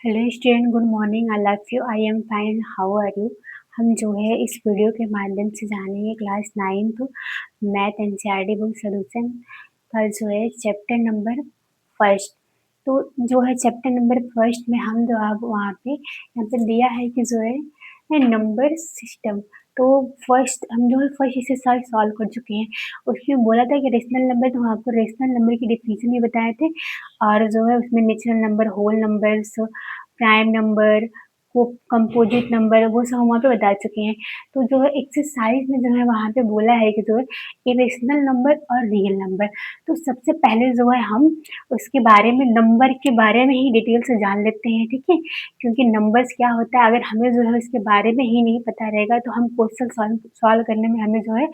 Hello student, good morning. I love you, I am fine, how are you. हम जो है इस video के माध्यम से जानेंगे class 9th math NCERT book solution का जो है चैप्टर नंबर फर्स्ट। तो जो है चैप्टर नंबर फर्स्ट में हम जो अब वहाँ पे यहाँ पे दिया है कि जो है नंबर सिस्टम। तो फर्स्ट हम जो है फर्स्ट इसे सॉल्व कर चुके हैं। उसमें बोला था कि रेशनल नंबर, तो हम आपको रेशनल नंबर की डिफिनीशन भी बताए थे। और जो है उसमें natural number, whole numbers, prime number, को कंपोजिट नंबर, वो सब हम वहाँ पे बता चुके हैं। तो जो है एक्सरसाइज में जो है वहाँ पे बोला है कि जो है इरेशनल नंबर और रियल नंबर। तो सबसे पहले जो है हम उसके बारे में, नंबर के बारे में ही डिटेल से जान लेते हैं, ठीक है। क्योंकि नंबर्स क्या होता है, अगर हमें जो है उसके बारे में ही नहीं पता रहेगा तो हम क्वेश्चन सॉल्व करने में हमें जो है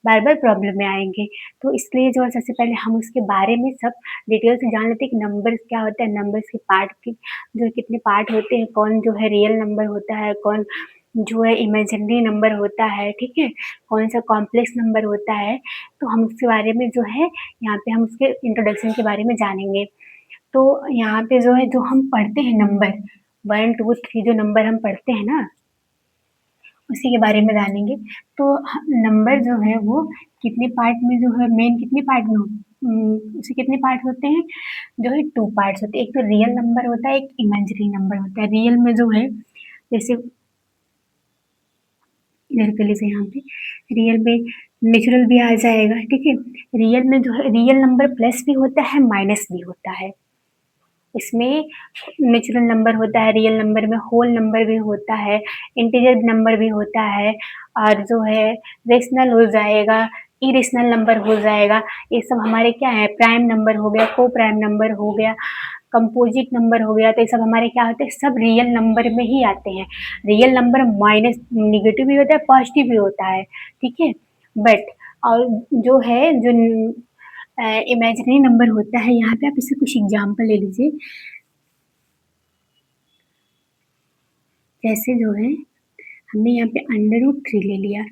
बार बार प्रॉब्लम में आएंगे। तो इसलिए जो है सबसे पहले हम उसके बारे में सब डिटेल से जान लेते हैं कि नंबर्स क्या होता है, नंबर्स के पार्ट की जो कितने पार्ट होते हैं, कौन जो है रियल नंबर होता है, कौन जो है इमेजिनरी नंबर होता है, ठीक है, कौन सा कॉम्प्लेक्स नंबर होता है। तो हम उसके बारे में जो है यहाँ पे हम उसके इंट्रोडक्शन के बारे में जानेंगे। तो यहाँ पे जो है जो हम पढ़ते हैं नंबर 1 2 3, जो नंबर हम पढ़ते हैं ना उसी के बारे में जानेंगे। तो नंबर जो है वो कितने पार्ट में जो है, मेन कितने पार्ट में उसे कितने पार्ट होते हैं, जो है 2 पार्ट्स होते हैं। एक तो रियल नंबर होता है, एक इमेजिनरी नंबर होता है। रियल में जो है जैसे इधर पे जैसे यहाँ पे रियल में नेचुरल भी आ जाएगा, ठीक है। रियल में जो है रियल नंबर प्लस भी होता है, माइनस भी होता है। इसमें नेचुरल नंबर होता है, रियल नंबर में होल नंबर भी होता है, इंटीजर नंबर भी होता है, और जो है रेशनल हो जाएगा, इरेशनल नंबर हो जाएगा। ये सब हमारे क्या है, प्राइम नंबर हो गया, को प्राइम नंबर हो गया, कंपोजिट नंबर हो गया। तो ये सब हमारे क्या होते हैं, सब रियल नंबर में ही आते हैं। रियल नंबर माइनस निगेटिव भी होता है, पॉजिटिव भी होता है, ठीक है। बट और जो है जो इमेजिनरी नंबर होता है, यहाँ पे आप इससे कुछ एग्जाम्पल ले लीजिए। जैसे जो है हमने यहाँ पे अंडर रूट 3 ले लिया,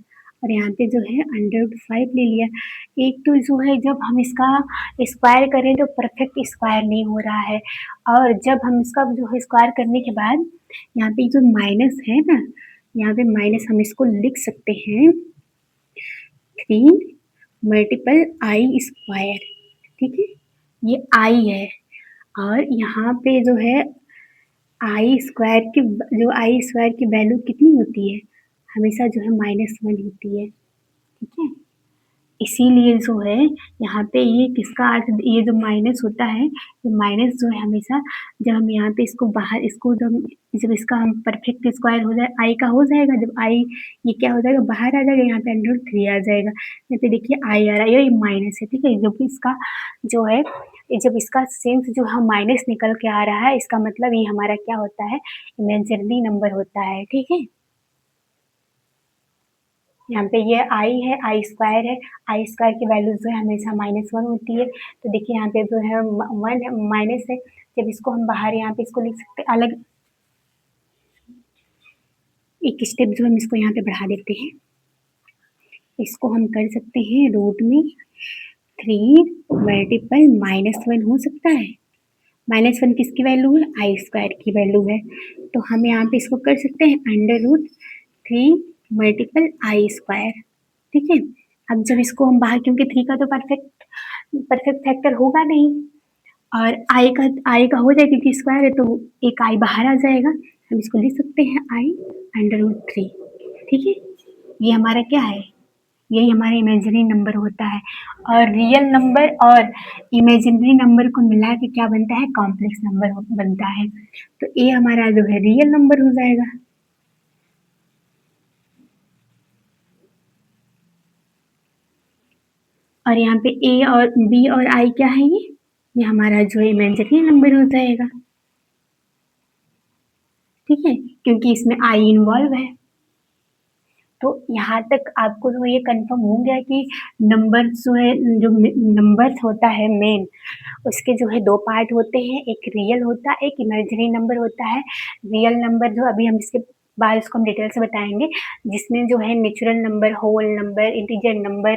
और यहाँ पे जो है अंडर रूट 5 ले लिया। एक तो जो है जब हम इसका स्क्वायर करें तो परफेक्ट स्क्वायर नहीं हो रहा है, और जब हम इसका जो है स्क्वायर करने के बाद यहाँ पे जो माइनस है ना, यहाँ पे माइनस हम इसको लिख सकते हैं 3 × I², ठीक है। ये आई है, और यहाँ पे जो है आई स्क्वायर की वैल्यू कितनी होती है, हमेशा जो है -1 होती है, ठीक है। इसीलिए जो है यहाँ पे ये किसका अर्थ, ये जो माइनस होता है, ये माइनस जो है हमेशा जब हम यहाँ पे इसको बाहर, इसको जब इसका हम परफेक्ट स्क्वायर हो जाए, आई का हो जाएगा, जब आई ये क्या हो जाएगा, बाहर आ जाएगा, यहाँ पे अंडर रूट 3 आ जाएगा। यहाँ पे देखिए आई आ रहा है, ये माइनस है, ठीक है। जब इसका जो है जब इसका सेंस जो है माइनस निकल के आ रहा है, इसका मतलब ये हमारा क्या होता है, इमेजिनरी नंबर होता है, ठीक है। यहाँ पे ये आई है, आई² है, आई² की वैल्यू जो है हमेशा -1 होती है। तो देखिए यहाँ पे जो है 1 है, माइनस है। जब इसको हम बाहर यहाँ पे इसको लिख सकते हैं अलग, एक स्टेप जो हम इसको यहाँ पे बढ़ा देते हैं, इसको हम कर सकते हैं रूट में 3 मल्टीपल -1 हो सकता है। -1 किसकी वैल्यू है, आई² की वैल्यू है। तो हम यहाँ पे इसको कर सकते हैं अंडर रूट 3 मल्टीपल आई², ठीक है। अब जब इसको हम बाहर, क्योंकि 3 का तो परफेक्ट परफेक्ट फैक्टर होगा नहीं, और आई का हो जाएगा क्योंकि स्क्वायर है, तो एक आई बाहर आ जाएगा। हम इसको लिख सकते हैं I√3, ठीक है। ये हमारा क्या है, यही हमारा इमेजिनरी नंबर होता है। और रियल नंबर और इमेजिनरी नंबर को मिला के क्या बनता है, कॉम्प्लेक्स नंबर बनता है। तो ये हमारा जो है रियल नंबर हो जाएगा। और यहाँ पे ए और बी और आई क्या है, ये हमारा जो है इमेजिनरी नंबर हो जाएगा, ठीक है, क्योंकि इसमें आई इन्वॉल्व है। तो यहाँ तक आपको जो ये कंफर्म हो गया कि नंबर जो है, जो नंबर्स होता है मेन, उसके जो है 2 पार्ट होते हैं, एक रियल होता है, एक इमेजिनरी नंबर होता है। रियल नंबर जो अभी हम इसके बाद इसको हम डिटेल से बताएंगे, जिसमें जो है natural number, whole number, integer number,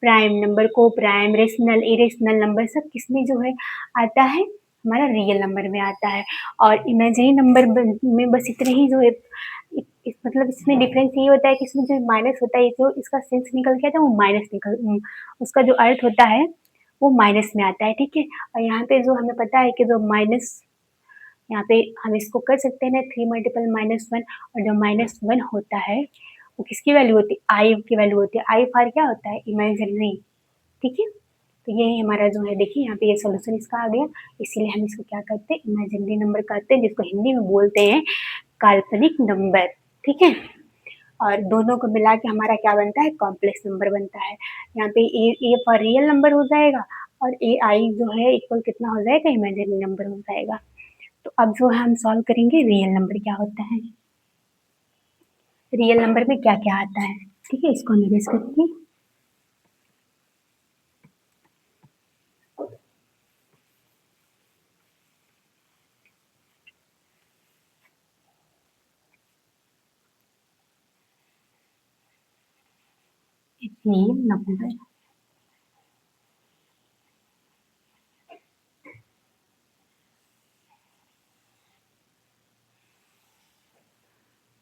prime number, coprime, rational, irrational number सब किसमें जो है आता है, हमारा रियल नंबर में आता है। और इमेजिनरी नंबर में बस इतने ही जो है मतलब इसमें डिफरेंस ये होता है कि इसमें जो माइनस होता है, जो इसका सेंस निकल के आता है वो माइनस उसका जो अर्थ होता है वो माइनस में आता है, ठीक है। और यहाँ पे जो हमें पता है कि जो माइनस, यहाँ पे हम इसको कर सकते हैं ना 3 मल्टीपल -1, और जो -1 होता है वो किसकी वैल्यू होती है, आई की वैल्यू होती है। आई फॉर क्या होता है, इमेजिनरी, ठीक है। तो ये हमारा जो है, देखिए यहाँ पे ये सोल्यूशन इसका आ गया। इसीलिए हम इसको क्या करते हैं, इमेजिनरी नंबर कहते हैं, जिसको हिंदी में बोलते हैं काल्पनिक नंबर, ठीक है। और दोनों को मिला के हमारा क्या बनता है, कॉम्प्लेक्स नंबर बनता है। यहाँ पे ए फॉर रियल नंबर हो जाएगा, और ए आई जो है इक्वल कितना हो जाएगा, इमेजिनरी नंबर हो जाएगा। तो अब जो है हम सॉल्व करेंगे रियल नंबर क्या होता है, रियल नंबर में क्या क्या आता है, ठीक है। इसको निवेश करके रियल नंबर,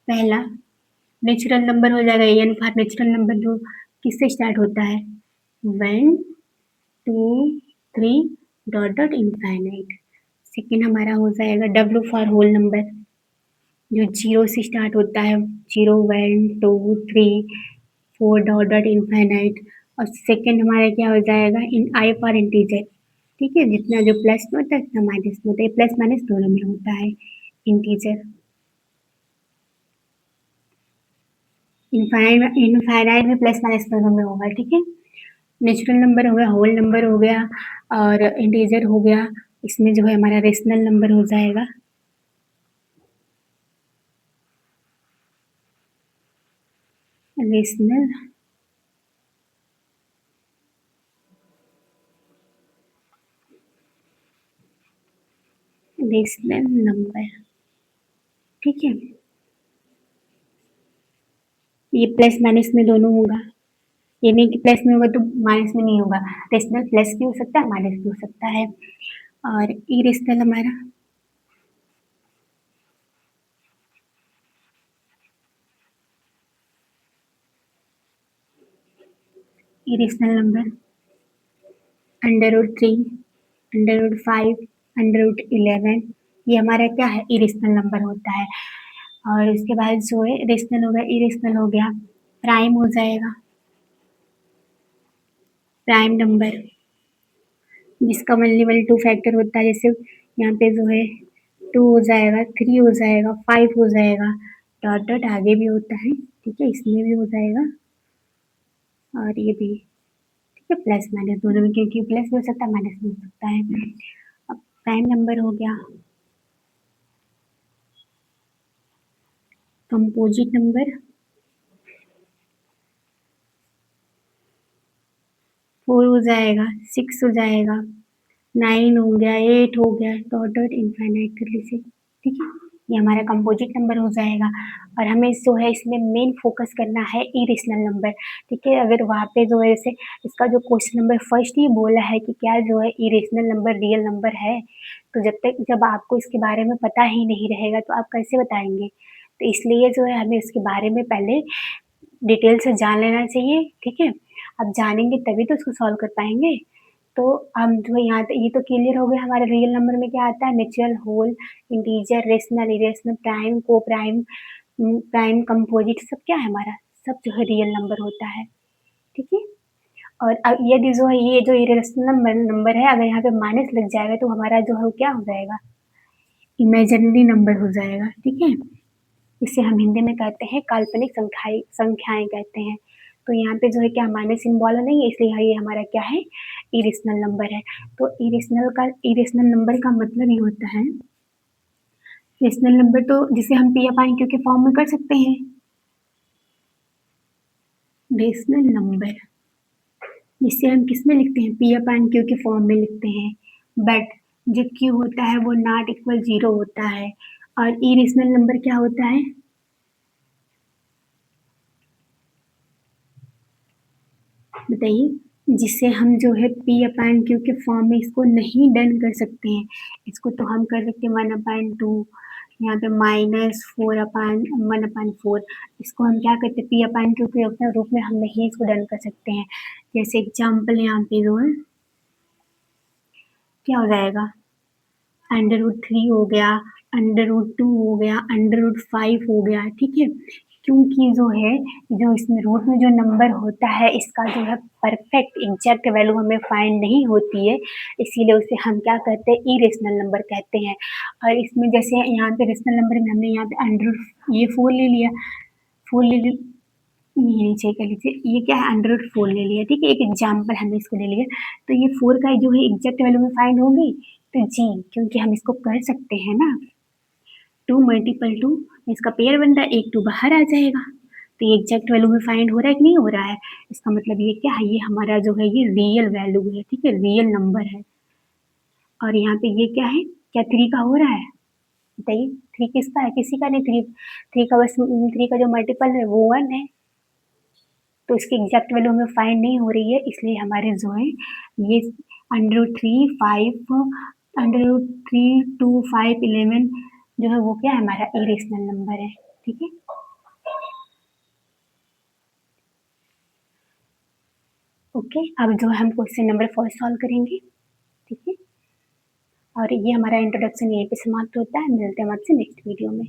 पहला नेचुरल नंबर हो जाएगा, एन फॉर नेचुरल नंबर, जो किससे स्टार्ट होता है, 1 2 3 डॉट डॉट इनफाइनाइट। सेकेंड हमारा हो जाएगा डब्ल्यू फॉर होल नंबर, जो जीरो से स्टार्ट होता है, 0 1 2 3 4 डॉट डॉट इनफाइनाइट। और सेकेंड हमारा क्या हो जाएगा, इन आई फॉर इंटीजर, ठीक है। जितना जो प्लस में होता है उतना माइनस में होता है, प्लस माइनस दोनों में होता है इंटीजर। इनफाइनाइट में प्लस माइनस दोनों में होगा, ठीक है। नेचुरल नंबर हो गया, होल नंबर हो गया, और इंटीजर हो गया। इसमें जो है हमारा रेशनल नंबर हो जाएगा, रेशनल रेशनल नंबर, ठीक है। ये प्लस माइनस में दोनों होगा, ये नहीं कि प्लस में होगा तो माइनस में नहीं होगा, रेशनल प्लस भी हो सकता है माइनस भी हो सकता है। और इरेशनल हमारा, इरेशनल नंबर √3, √5, √11, ये हमारा क्या है, इरेशनल नंबर होता है। और उसके बाद जो है रेशनल हो गया, इरेशनल हो गया, प्राइम हो जाएगा, प्राइम नंबर जिसका ओनली 2 फैक्टर होता है, जैसे यहाँ पे जो है 2 हो जाएगा, 3 हो जाएगा, 5 हो जाएगा, डॉट डॉट आगे भी होता है, ठीक है, इसमें भी हो जाएगा, और ये भी, ठीक है, प्लस माइनस दोनों में, क्योंकि प्लस भी हो सकता है माइनस भी हो सकता है। अब प्राइम नंबर हो गया, कंपोजिट नंबर 4 हो जाएगा, 6 हो जाएगा, 9 हो गया, 8 हो गया, डॉट डॉट इनफाइनाइट कर लीजिए, ठीक है। ये हमारा कंपोजिट नंबर हो जाएगा। और हमें जो है इसमें मेन फोकस करना है इरेशनल नंबर, ठीक है। अगर वहाँ पे जो है जैसे इसका जो क्वेश्चन नंबर फर्स्ट ही बोला है कि क्या जो है इरेशनल नंबर रियल नंबर है, तो जब आपको इसके बारे में पता ही नहीं रहेगा तो आप कैसे बताएंगे। तो इसलिए जो है हमें इसके बारे में पहले डिटेल से जान लेना चाहिए, ठीक है। अब जानेंगे तभी तो उसको सॉल्व कर पाएंगे। तो हम जो यहाँ ये तो क्लियर हो गया, हमारे रियल नंबर में क्या आता है, natural, whole, integer, rational, irrational, prime, coprime, prime, composite, सब क्या है हमारा, सब जो है रियल नंबर होता है, ठीक है। और अब यदि जो है ये जो इरेशनल नंबर है, अगर यहाँ पे माइनस लग जाएगा तो हमारा जो है वो क्या हो जाएगा, इमेजिनरी नंबर हो जाएगा, ठीक है। इसे हम हिंदी में कहते हैं काल्पनिक संख्याएं कहते हैं। तो यहाँ पे जो है क्या माइनस सिंबल नहीं है, इसलिए ये हमारा क्या है, इरेशनल नंबर है। तो इरेशनल नंबर का मतलब ये होता है, रेशनल नंबर तो जिसे हम पी अपान क्यू के फॉर्म में कर सकते हैं, रेशनल नंबर जिसे हम किस में लिखते हैं, पी अपान क्यू के फॉर्म में लिखते हैं। बट जो क्यू होता है वो नॉट इक्वल 0 होता है। और इरेशनल नंबर क्या होता है, बताइए। जिससे हम जो है पी अपान क्यू के फॉर्म में इसको नहीं डन कर सकते हैं। इसको तो हम कर सकते हैं 1/2, यहाँ पे -4/1/4। इसको हम क्या करते हैं, पी अपान क्यू के रूप में हम नहीं इसको डन कर सकते हैं। जैसे एग्जाम्पल यहाँ पे जो है क्या हो जाएगा, √3 हो गया, √2 हो गया, √5 हो गया, ठीक है। क्योंकि जो है जो इसमें रूट में जो नंबर होता है इसका जो है परफेक्ट एग्जैक्ट वैल्यू हमें फाइंड नहीं होती है, इसीलिए उसे हम क्या कहते हैं, इरेशनल नंबर कहते हैं। और इसमें जैसे यहाँ पे रेशनल नंबर में हमने यहाँ पे अंडर ये 4 ले लिया, 4 ले लिया, ये नीचे कर लीजिए, ये क्या है √4 ले लिया, ठीक है, एक एग्जाम्पल हमने इसको ले लिया। तो ये 4 का जो है एग्जैक्ट वैल्यू में फाइंड होगी तो जी, क्योंकि हम इसको कर सकते हैं ना, 2 मल्टीपल 2 इसका पेयर बन रहा है, 1 2 बाहर आ जाएगा, तो ये एग्जैक्ट वैल्यू में फाइंड हो रहा है कि नहीं हो रहा है। इसका मतलब ये क्या है, ये हमारा जो है ये रियल वैल्यू है, ठीक है, रियल नंबर है। और यहाँ पे ये क्या है, क्या 3 का हो रहा है, बताइए 3 किसका है, किसी का नहीं, 3 का बस 3 का जो मल्टीपल है वो 1 है, तो इसकी एग्जैक्ट वैल्यू हमें फाइंड नहीं हो रही है, इसलिए हमारे जो है ये √3 5 √3 2 5 11 जो है वो क्या है, हमारा इरेशनल नंबर है, ठीक है। ओके, अब जो है हम क्वेश्चन नंबर 4 सॉल्व करेंगे, ठीक है। और ये हमारा इंट्रोडक्शन यहीं पे समाप्त होता है, मिलते हैं हम आपसे नेक्स्ट वीडियो में।